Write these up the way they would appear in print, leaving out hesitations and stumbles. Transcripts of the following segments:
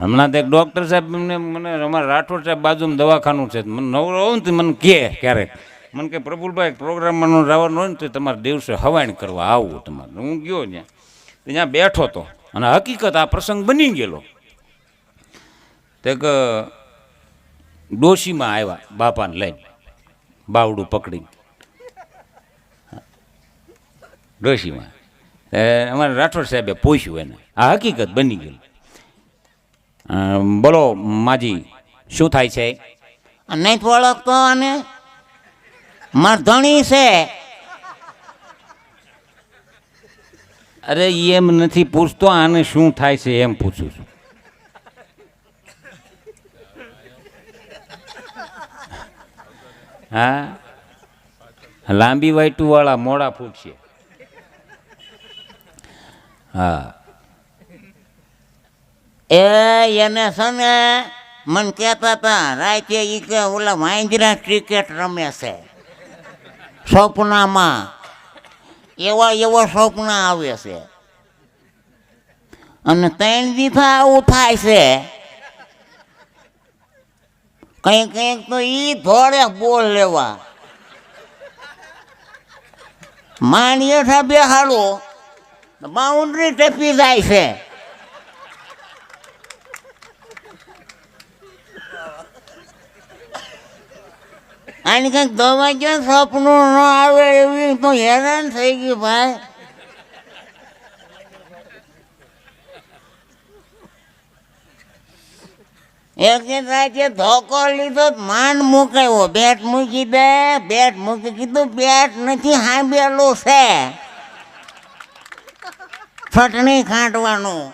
હમણાં તો એક ડૉક્ટર સાહેબ મને અમારા રાઠોડ સાહેબ બાજુમાં દવાખાનું છે, મને નવરો હોઉં ને તો મને કહે ક્યારેક, મને કે પ્રફુલભાઈ પ્રોગ્રામમાં જવાનું હોય ને તો તમારે દિવસે હવાણ કરવા આવવું તમારે. હું ગયો ત્યાં બેઠો હતો અને હકીકત આ પ્રસંગ બની ગયેલો. તે ડોશીમાં આવ્યા બાપાને લઈને, બાવડું પકડીને ડોશીમાં અમારે રાઠોડ સાહેબે પૂછ્યું એને, આ હકીકત બની ગયેલી. બોલો માજી શું થાય છે? નહીં ઓળખતો અને મરધણી છે. અરે એમ નથી પૂછતો, આને શું થાય છે એમ પૂછું છું. હા, લાંબી વાઈટું વાળા મોડા ફૂટશે. હા, એને છે ને મને કહેતા હતા રાતે ઈ કે ઓલા વાંજરા ક્રિકેટ રમે છે સપનામાં, એવા સપના આવે છે અને 3 દિવસ આવું થાય છે. કંઈક તો ઈ થોડે બોલ લેવા માણીએ થા બેહાડો બાઉન્ડ્રી ટપી જાય છે. આની કંઈક દવા ક્યાં સપનું ન આવે એવી તો હેરાન થઈ ગયું ભાઈ. એક દિન રાતે ધોકો લીધો, માંડ મુકાયો, બેટ મૂકી દે, બેટ મૂકી કીધું બેટ નથી હાંભેલું છે ચટણી ખાંડવાનું.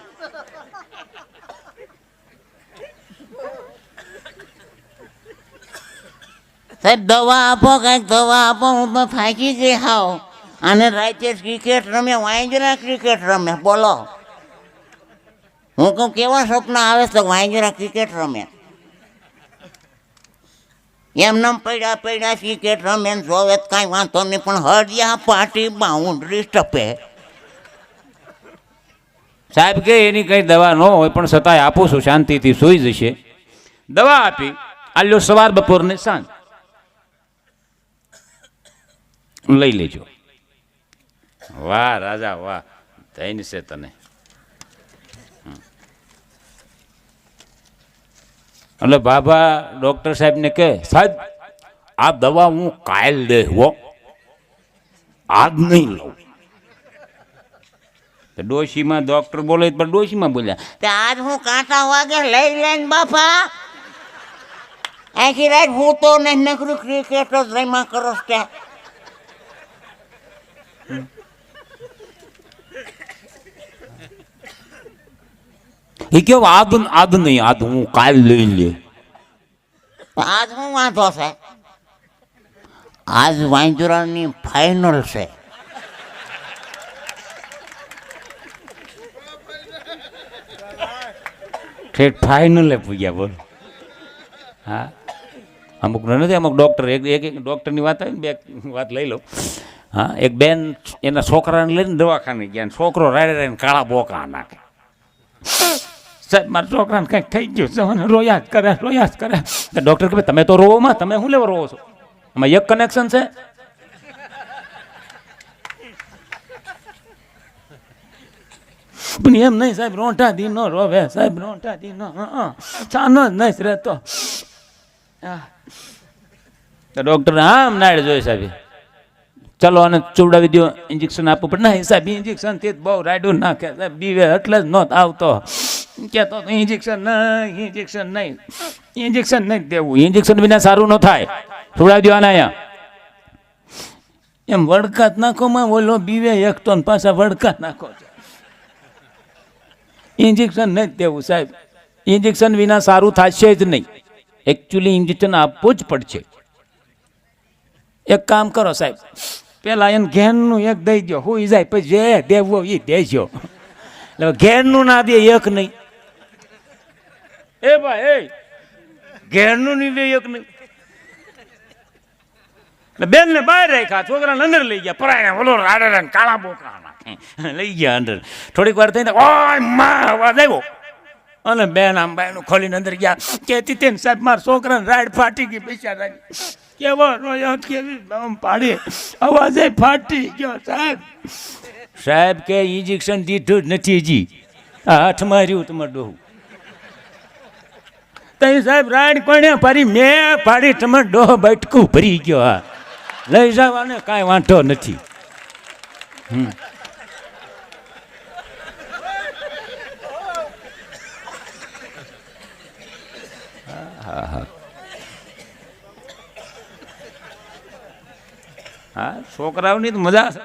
સાહેબ દવા આપો, કંઈક દવા આપો, હું તો થાકી ગઈ હાવ. અને રાતે ક્રિકેટ રમે, વાંજરા ક્રિકેટ રમે. બોલો હું કહું કેવા સપના આવે તો વાંજરા ક્રિકેટ રમે. એમને પડ્યા ક્રિકેટ રમે ને જોવે કાંઈ વાંધો નહીં, પણ હરિયા પાટી બાઉન્ડ્રી ટપે. સાહેબ કે એની કઈ દવા ન હોય પણ છતાંય આપું છું, શાંતિથી સૂઈ જશે. દવા આપી, આલ્યો સવાર બપોર ને સાંજ લઈ લેજો. વાહ રાજા વાહ, થઈને છે તને. એટલે બાબા ડૉક્ટર સાહેબને કહે સાહેબ આ દવા હું કાલ દે હો, આજ નહીં લઉં. ડોશીમાં ડૉક્ટર બોલે પણ ડોશીમાં બોલ્યા તે આજ હું કાંટા વાગે લઈ લઈને બાપા આખી રાત હું તો ને નકરું ક્રિકેટ જ રમ્યા કરો ત્યાં. એ કેવું આદ નહીં, આદ હું કાલ લઈ લે. આજ હું વાંધો છે, આજ વાંજરાની ફાઇનલ છે. ઠેઠ ફાઇનલે પૂગ્યા બોલ. હા, અમુક નથી, અમુક ડૉક્ટર એક ડૉક્ટરની વાત આવી ને બે વાત લઈ લો. હા, એક બેન એના છોકરાને લઈને દવાખાને ગયા, છોકરો રાડે રાડીને કાળા બોકા નાખે. સાહેબ મારા છોકરાને કંઈક થઈ ગયું છે, રોયા જ કરે. ડૉક્ટર કે તમે તો રોવોમાં, તમે શું લેવા રોવો છો? એમાં એક કનેક્શન છે. પણ એમ નહીં સાહેબ, રોંઠા દી નો રોવે સાહેબ, રોંઠા દી નો છાનો જ નહીં રહેતો. ડૉક્ટર આમ નાડ જોઈએ સાહેબ, ચલો આને ચૂવડાવી દો, ઇન્જેક્શન આપવું પડે. ના સાહેબ ઇન્જેક્શનથી જ બહુ રાડ્યું નાખે સાહેબ, બીવે એટલે જ નહોત આવતો. કહેતો ઇન્જેક્શન નહીં દેવું, ઇન્જેક્શન વિના સારું ન થાય, છોડાવી દો આને અહીંયા. એમ વડકાત નાખો માં બોલો બીવે એક તો પાછા વડકાત નાખો. ઇન્જેક્શન નહીં દેવું સાહેબ, ઇન્જેક્શન વિના સારું થશે જ નહીં. એકચ્યુઅલી ઇન્જેક્શન આપવું જ પડશે. એક કામ કરો સાહેબ, પેલા એને ઘેરનું એક દઈ દો, હોઈ જાય પછી જે દેવો એ દેજો. એટલે ઘેરનું ના દે એક નહીં. એ ભાઈ ઘેરનું નહીં દે એક નહીં. એટલે બેન ને બહાર રાખ્યા, છોકરાને અંદર લઈ ગયા, પરાય બોલો રાડે કાળા બોકા લઈ ગયા અંદર. થોડીક વાર થઈને ઓય માં અવાજ આવ્યો, અને બેન આમ બાયણું ખોલીને અંદર ગયા કહેતી તેને સાહેબ મારા છોકરાને રાડ ફાટી ગઈ પૈસા કેવો રોયો કેવી આમ પાડી અવાજે ફાટી ગયો સાહેબ. સાહેબ કે ઇન્જેક્શન દીધું જ નથી હજી, આ હાથમાં રહ્યું તમારે ડોહું. તઈ સાહેબ રાડ કોણે પાડી? મેં પાડી. તમારે ડોહ બટકું ભરી ગયો. હા લઈ જવાને કાંઈ વાંધો નથી. હા છોકરાઓની તો મજા છે.